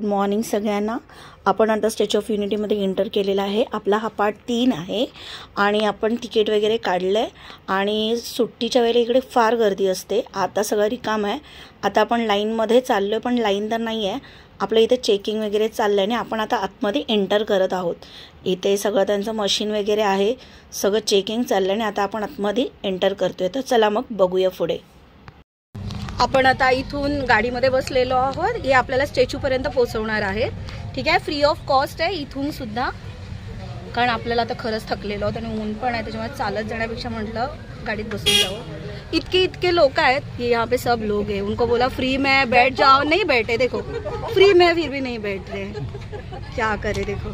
Morning सगळ्यांना। आपण आता स्टॅच्यू ऑफ युनिटीमध्ये एंटर केलेला आहे। आपला हा पार्ट 3 आहे आणि आपण तिकीट वगैरे काढले आणि सुट्टीच्या वेळेला इकडे फार गर्दी असते। आता सगळं रिकाम आहे। आता आपण लाईनमध्ये चाललोय, पण लाईन तर नाही आहे। आपल्या इथे चेकिंग वगैरे चाललंय आणि आपण आता आतमध्ये एंटर करत आहोत। इथे सगळं त्यांचं मशीन वगैरे आहे, सगळं चेकिंग चाललंय आणि आता आपण आतमध्ये एंटर करतोय। तर चला मग बघूया पुढे। आपण आता इथून गाडीमध्ये बसलेलो आहोत। हे आपल्याला स्टॅच्यू पर्यंत पोहोचवणार आहे। ठीक आहे, फ्री ऑफ कॉस्ट आहे इथून सुद्धा, कारण आपल्याला आता खरंच थकलेलो आहोत आणि ऊन पण आहे, त्याच्यामुळे चालत जाण्यापेक्षा म्हटलं गाडीत बसून जावं। इतके लोग हैं, ये यहाँ पे सब लोग हैं। उनको बोला फ्री में बैठ जाओ, नहीं बैठे। देखो फ्री में फिर भी नहीं बैठ रहे, क्या करे। देखो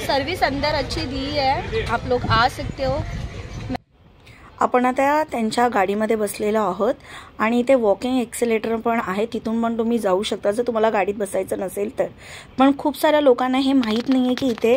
सर्विस अंदर अच्छी दी है, आप लोग आ सकते हो। आपण आता त्यांच्या गाडीमध्ये बसलेलो आहोत आणि इथे वॉकिंग एक्सेलेटर पण आहे, तिथून पण तुम्ही जाऊ शकता जर तुम्हाला गाडीत बसायचं नसेल तर। पण खूप साऱ्या लोकांना हे माहीत नाही आहे की इथे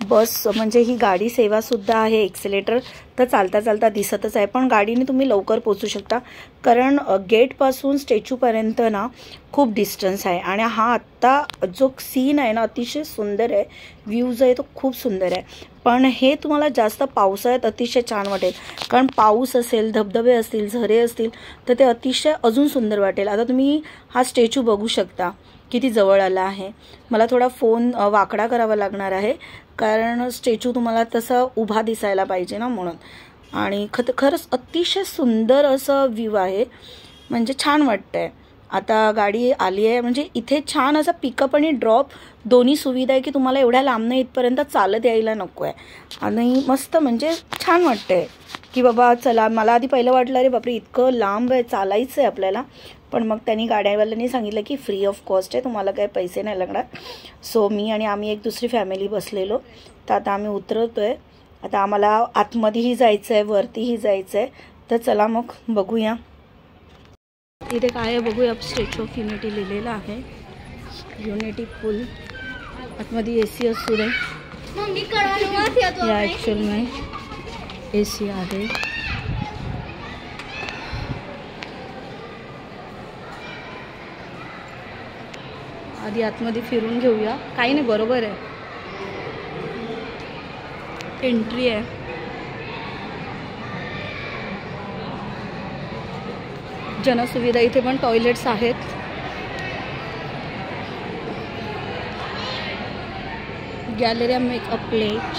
बस म्हणजे ही गाडी सेवा सुद्धा आहे। एक्सेलेटर तर चालता चालता दिसतच आहे, पण गाडीने तुम्ही लवकर पोहोचू शकता, कारण गेटपासून स्टॅच्यूपर्यंत ना खूप डिस्टन्स आहे। आणि हा आत्ता जो सीन आहे ना अतिशय सुंदर आहे, व्ह्यूज आहे तो खूप सुंदर आहे। पण हे तुम्हाला जास्त पावसाळ्यात अतिशय छान वाटेल, कारण पाऊस असेल, धबधबे असतील, झरे असतील तर ते अतिशय अजून सुंदर वाटेल। आता तुम्ही हा स्टॅच्यू बघू शकता किती जवळ आला आहे। मला थोडा फोन वाकडा करावा लागणार आहे, कारण स्टॅच्यू तुम्हाला तसा उभा दिसायला पाहिजे ना म्हणून। आणि खरंच अतिशय सुंदर असं व्ह्यू आहे, म्हणजे छान वाटतंय। आता गाडी आली आहे, म्हणजे इथे छान असा पिकअप आणि ड्रॉप दोन्ही सुविधा आहे की तुम्हाला एवढ्या लांबनं इथपर्यंत चालत यायला नको आहे। आणि मस्त म्हणजे छान वाटतंय की बाबा चला। मला आधी पहिलं वाटलं अरे बापरे इतकं लांब आहे, चालायचं आहे आपल्याला, पण मग त्यांनी गाड्यावाल्यांनी सांगितलं की फ्री ऑफ कॉस्ट आहे, तुम्हाला काही पैसे नाही लागणार। सो मी आणि आम्ही एक दुसरी फॅमिली बसलेलो, तर आता आम्ही उतरतोय। आता आम्हाला आतमध्येही जायचं आहे, वरतीही जायचं आहे, तर चला मग बघूया इथे काय आहे बघूया। स्टॅच्यू ऑफ युनिटी लिहिलेलं आहे, युनिटी पूल। आतमध्ये AC असू दे, या ॲक्च्युअल में AC आहे। आधी आतमध्ये फिरून घेऊया, काही नाही बरोबर आहे। एंट्री आहे, जनसुविधा इथे पण टॉयलेट्स आहेत। गैलेरिया मेकअप प्लेट,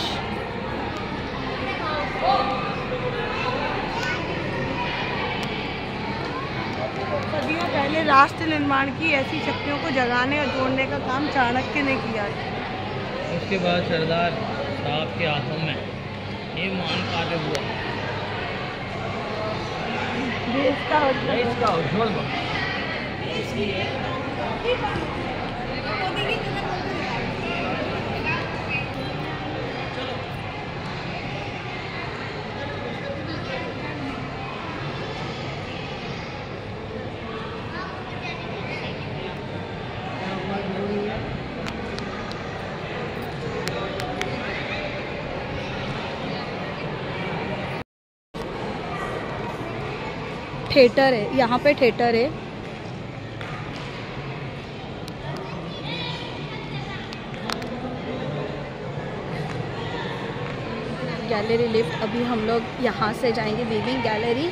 सदियों पहले राष्ट्र निर्माण की ऐसी शक्तियों को जगाने और जोड़ने का काम चाणक्य ने किया। उसके बाद सरदार साहब के हाथों में ये मान कार्य हुआ। देश का उज्ज्वल थिएटर है, यहाँ पे थिएटर है। गैलरी लिफ्ट, अभी हम लोग यहाँ से जाएंगे वीविंग गैलरी,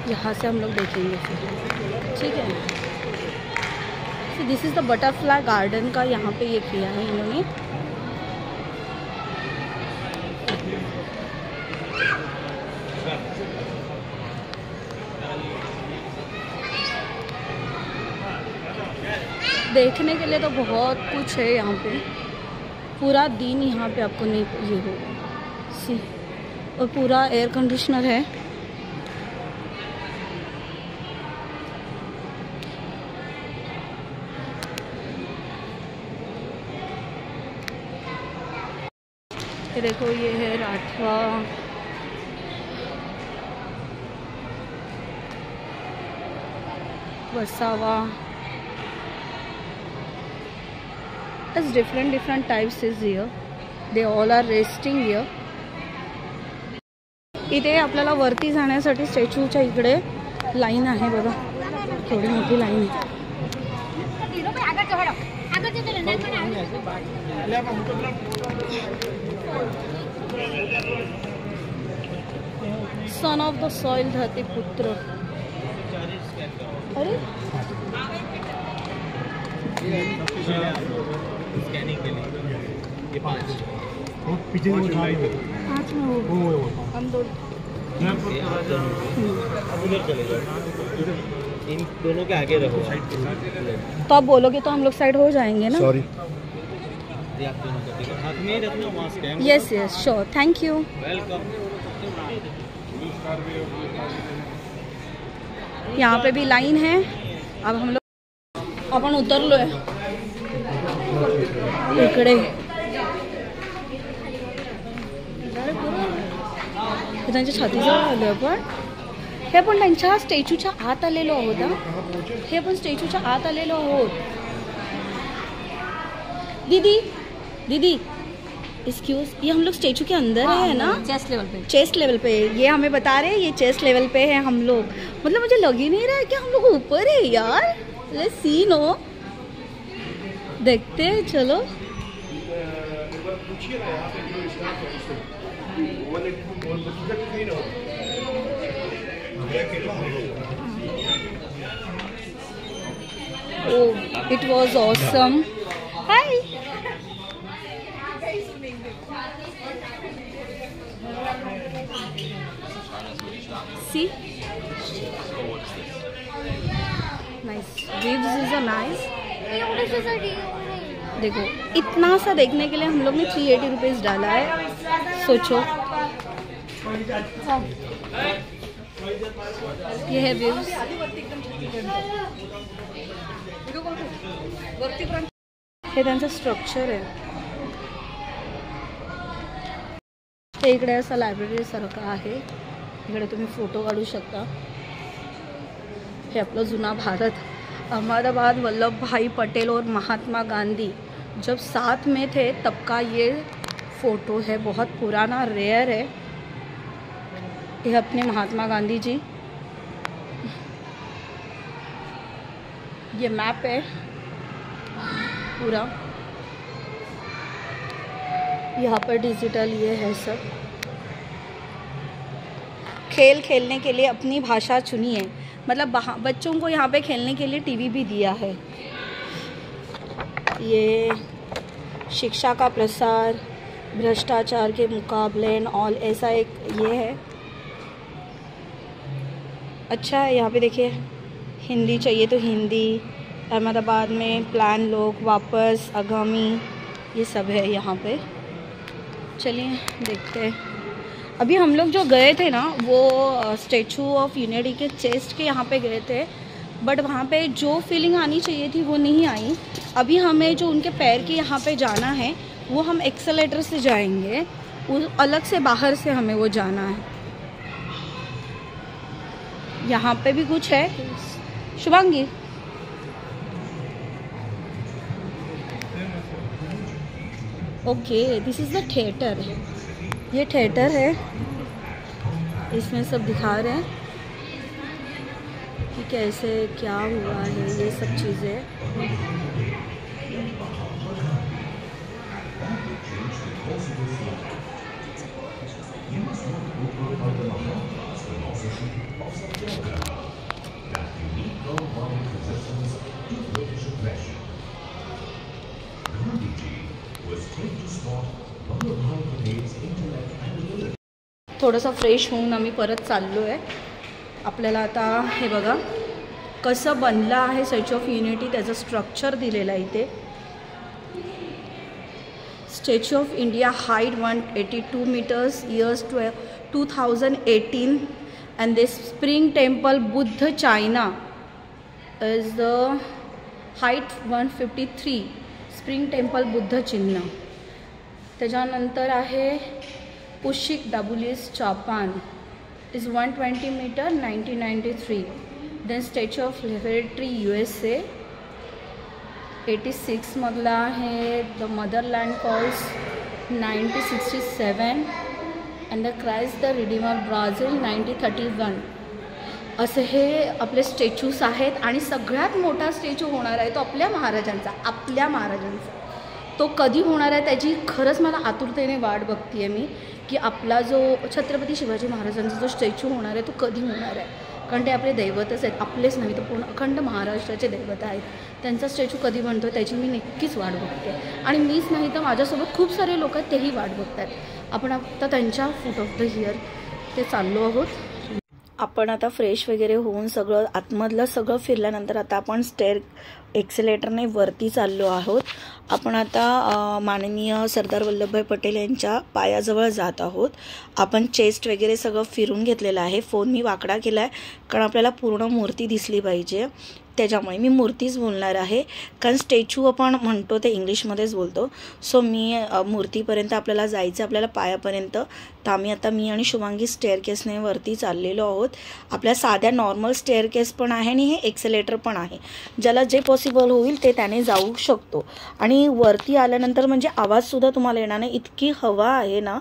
यहाँ से हम लोग देखेंगे फिर। ठीक है, so this is the butterfly garden का यहाँ पे ये किया है इन्होंने। देखने के लिए तो बहुत कुछ है यहाँ पे, पूरा दिन यहाँ पे आपको नहीं ये होगा सी, और पूरा एयर कंडीशनर है। ये देखो, ये है राठवा, वसावा। There's different types is here. They all are resting here. इथे आपल्याला वरती जाण्यासाठी स्टॅच्यूच्या इकडे लाईन आहे बघा, थोडी मोठी लाईन आहे. सन ऑफ द सॉइल धरती पुत्र. अरे स्कैनिंग के लिए ये 5 पीछे में हम दो उधर चले जाओ, इन दोनों के आगे रहो. तो आप बोलोगे तो हम लोग साइड हो जाएंगे ना. सॉरी, आप दोनों का हाथ में ही रखना mask. Yes yes sure, thank you. Welcome. यहाँ पे भी लाइन है. अब हम लोग आपण उतरलोय इकडे. त्यांच्या छातीजवळ आलो आपण. हे पण त्यांच्या स्टॅच्यूच्या आत आलेलो आहोत. हे पण स्टॅच्यूच्या आत आलेलो आहोत. दीदी दीदी एक्सक्यूज, ये हम लोग स्टैचू के अंदर है ना? चेस्ट लेवल पे. चेस्ट लेवल पे ये हमें बता रहे हैं, ये चेस्ट लेवल पे है हम लोग. मतलब मुझे लग ही नहीं रहा है कि हम लोग ऊपर है यार. लेट्स सी नो, देखते हैं चलो. Oh, it was awesome. Hi. See, nice. Waves is a nice. देखो इतना सा देखने के लिए हम लोग ने 380 रुपीज़ डाला है. सोचो, ये है व्यूज. हे त्यांचं स्ट्रक्चर आहे. हे इकडे असं लायब्ररी सारखं आहे. इकडे तुम्ही फोटो काढू शकता. हे आपलं जुना भारत. अहमदाबाद वल्लभ भाई पटेल और महात्मा गांधी जब साथ में थे तब का ये फ़ोटो है. बहुत पुराना, रेयर है. ये अपने महात्मा गांधी जी. ये मैप है पूरा. यहाँ पर डिजिटल ये है सब. खेल खेलने के लिए अपनी भाषा चुनिए. मतलब बच्चों को यहाँ पे खेलने के लिए टीवी भी दिया है. ये शिक्षा का प्रसार, भ्रष्टाचार के मुकाबले एंड ऑल, ऐसा एक ये है. अच्छा है. यहाँ पे देखिए, हिंदी चाहिए तो हिंदी. अहमदाबाद में प्लान लोग वापस आगामी, ये सब है यहाँ पे. चलिए देखते हैं. अभी हम लोग जो गए थे ना, वो स्टैचू ऑफ यूनिटी के चेस्ट के यहाँ पे गए थे. बट वहाँ पे जो फीलिंग आनी चाहिए थी वो नहीं आई. अभी हमें जो उनके पैर के यहाँ पे जाना है वो हम एक्सेलेटर से जाएंगे. वो अलग से बाहर से हमें वो जाना है. यहाँ पे भी कुछ है. Shubhangi, okay, this is the theatre. ये थिएटर है. इसमें सब दिखा रहे हैं कि कैसे क्या हुआ है, ये सब चीज़ें. थोडंसं फ्रेश होऊन आम्ही परत चाललो आहे. आपल्याला आता हे बघा कसं बनलं आहे स्टॅच्यू ऑफ युनिटी. त्याचं स्ट्रक्चर दिलेलं आहे इथे. Statue of India height 182 meters, years 2018, and this spring temple Buddha China is the height 153. Spring Temple Buddha China. त्याच्यानंतर आहे Ushiku Daibutsu Japan is 120 meter 1993. Then Statue of Liberty USA 86 मधला आहे. The Motherland Calls 1967 and the Christ the Redeemer Brazil 1931. असे हे आपले statues आहेत आणि सगळ्यात मोठा स्टॅच्यू होणार आहे तो आपल्या महाराजांचा तो कधी होणार आहे त्याची खरंच मला आतुरतेने वाट बघते आहे मी, की आपला जो छत्रपती शिवाजी महाराजांचा जो स्टॅच्यू होणार आहे तो कधी होणार आहे. कारण ते आपले दैवतच आहेत, आपलेच नाही तर पूर्ण अखंड महाराष्ट्राचे दैवत आहेत. त्यांचा स्टॅच्यू कधी बनतो त्याची मी नक्कीच वाट बघते आणि मीच नाही तर माझ्यासोबत खूप सारे लोक आहेत तेही वाट बघतात. आपण आता त्यांच्या फूट ऑफ द इयर ते चाललो आहोत. आपण आता फ्रेश वगैरे होऊन सगळं आतमधलं सगळं फिरल्यानंतर आता आपण स्टेअर एक्सेलेटरने वरती चाललो आहोत. आपण आता माननीय सरदार वल्लभभाई पटेल यांच्या पायाजवळ जात आहोत. आपण चेस्ट वगैरे सगळं फिरून घेतलेलं आहे. फोन मी वाकडा केला आहे कारण आपल्याला पूर्ण मूर्ती दिसली पाहिजे, त्याच्यामुळे मी मूर्तीच बोलणार आहे. कारण स्टॅच्यू आपण म्हणतो ते इंग्लिशमध्येच बोलतो. सो मी मूर्तीपर्यंत आपल्याला जायचं, आपल्याला पायापर्यंत. तर मी आणि शुभांगी स्टेअरकेसने वरती चाललेलो आहोत. आपल्या साध्या नॉर्मल स्टेअरकेस पण आहे आणि हे एक्सेलेटर पण आहे. ज्याला जे पॉसिबल होईल ते त्याने जाऊ शकतो. आणि वरती आल्यानंतर म्हणजे आवाजसुद्धा तुम्हाला येणार नाही, इतकी हवा आहे ना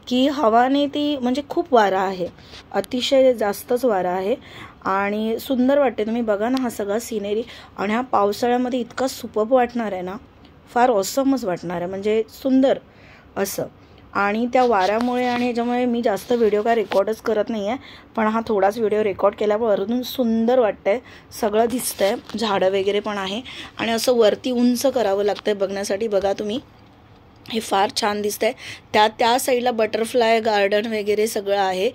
की हवाने ती म्हणजे खूप वारा आहे, अतिशय जास्तच वारा आहे आणि सुंदर वाटते. तुम्ही बघा ना हा सगळा सिनेरी आणि हा पावसाळ्यामध्ये इतका सुपर्ब वाटणार आहे ना, फार ऑसमच वाटणार आहे, म्हणजे सुंदर असं. आणि त्या वाऱ्यामुळे आणि ह्याच्यामुळे मी जास्त व्हिडिओ काय रेकॉर्डच करत नाही आहे, पण हा थोडाच व्हिडिओ रेकॉर्ड केल्यावर अजून सुंदर वाटतं आहे, सगळं दिसतं आहे, झाडं वगैरे पण आहे आणि असं वरती उंच करावं लागतं आहे बघण्यासाठी. बघा तुम्ही हे फार छान दिसतं आहे. त्या साईडला बटरफ्लाय गार्डन वगैरे सगळं आहे,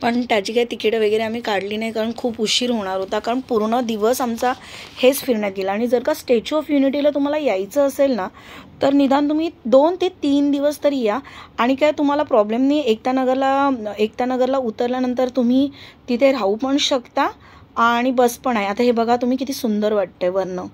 पण त्याची काही तिकीटं वगैरे आम्ही काढली नाही कारण खूप उशीर होणार होता. कारण पूर्ण दिवस आमचा हेच फिरण्यात गेला. आणि जर का स्टॅच्यू ऑफ युनिटीला तुम्हाला यायचं असेल ना तर निदान तुम्ही 2 ते 3 दिवस तरी या. आणि काय तुम्हाला प्रॉब्लेम नाही, एकता नगरला उतरल्यानंतर तुम्ही तिथे राहू पण शकता आणि बस पण आहे. आता हे बघा तुम्ही किती सुंदर वाटतंय वरनं.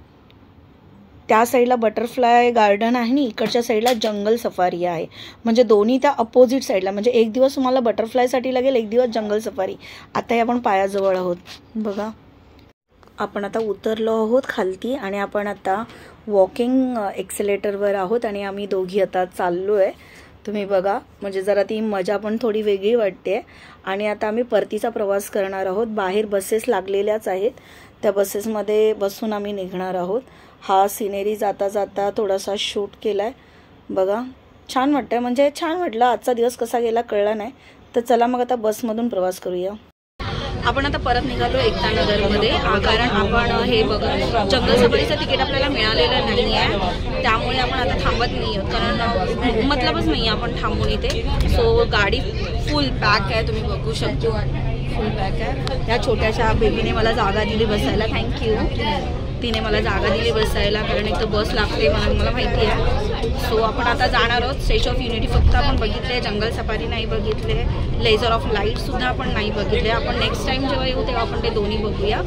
त्या साईडला बटरफ्लाय गार्डन आहे आणि इकडच्या साईडला जंगल सफारी आहे, म्हणजे दोन्ही त्या अपोजिट साईडला. म्हणजे एक दिवस तुम्हाला बटरफ्लायसाठी लागेल, एक दिवस जंगल सफारी. आता आपण पायाजवळ आहोत. बघा आपण आता उतरलो आहोत खालती आणि आपण आता वॉकिंग एक्सेलेटरवर आहोत आणि आम्ही दोघी आता चाललो आहे. तुम्ही बघा म्हणजे जरा ती मजा पण थोडी वेगळी वाटते. आणि आता आम्ही परतीचा प्रवास करणार आहोत. बाहेर बसेस लागलेल्याच आहेत, त्या बसेसमध्ये बसून आम्ही निघणार आहोत. हा सिनेरी जाता जाता थोडासा शूट केला आहे. बघा छान वाटतं, म्हणजे छान वाटलं. आजचा दिवस कसा गेला कळला नाही. तर चला मग आता बसमधून प्रवास करूया. आपण आता परत निघालो एकता नगरमध्ये, कारण आपण हे बघा जंगल सफारीचं तिकीट आपल्याला मिळालेलं नाही आहे, त्यामुळे आपण आता थांबत नाही आहोत कारण मतलबच नाही आहे आपण थांबून इथे. सो गाडी फुल पॅक आहे, तुम्ही बघू शकता फुल पॅक आहे. या छोट्याशा बेबीने मला जागा दिली बसायला, थँक्यू. तिने मला जागा दिली बसायला कारण एक तर बस लागते मला माहिती आहे. सो आपण आता जाणार आहोत. स्टॅच्यू ऑफ युनिटी फक्त आपण बघितले, जंगल सफारी नाही बघितले, लेझर ऑफ लाईटसुद्धा आपण नाही बघितले. आपण नेक्स्ट टाईम जेव्हा येऊ तेव्हा आपण ते दोन्ही बघूया.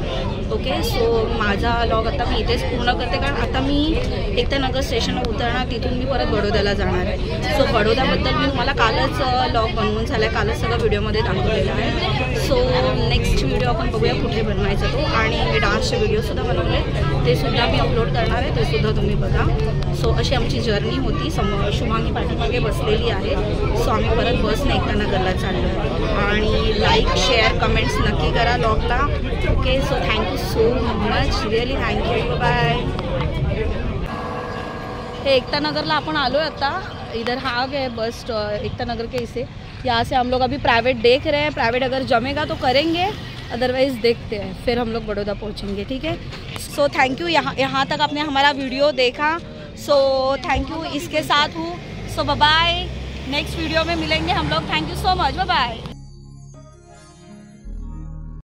ओके, सो माझा लॉग आता मी इथेच पूर्ण करते कारण आता मी एकता नगर स्टेशनवर उतरणार, तिथून मी परत बडोद्याला जाणार आहे. सो बडोद्याबद्दल मी तुम्हाला कालच लॉग बनवून झाला आहे, कालच सगळं व्हिडिओमध्ये दाखवलेलं आहे. सो नेक्स्ट व्हिडिओ आपण बघूया कुठे बनवायचा तो. आणि मी डान्सचे व्हिडिओसुद्धा बनवले, ते सुद्धा मी अपलोड करणार आहे, ते सुद्धा तुम्ही बघा. सो अशी आमची जर्नी होती. शुभांगी पाठीमागे बसलेली आहे. सो आम्ही परत बसने एकता नगरला चाललो आहे. आणि लाईक शेअर कमेंट्स नक्की करा लॉगला. Okay, so thank you so much, really thank you, bye. हे एकता नगरला आपण आलो है आता. इधर हाँ गए बस एकता नगर के इसे, यहाँ से हम लोग अभी प्राइवेट देख रहे हैं. प्राइवेट अगर जमेगा तो करेंगे, अदरवाइज़ देखते हैं, फिर हम लोग बड़ौदा पहुँचेंगे. ठीक है, सो थैंक यू यहाँ तक आपने हमारा वीडियो देखा. सो थैंक यू, इसके साथ हूँ. So bye bye, next video में मिलेंगे हम लोग. Thank you so much, bye bye.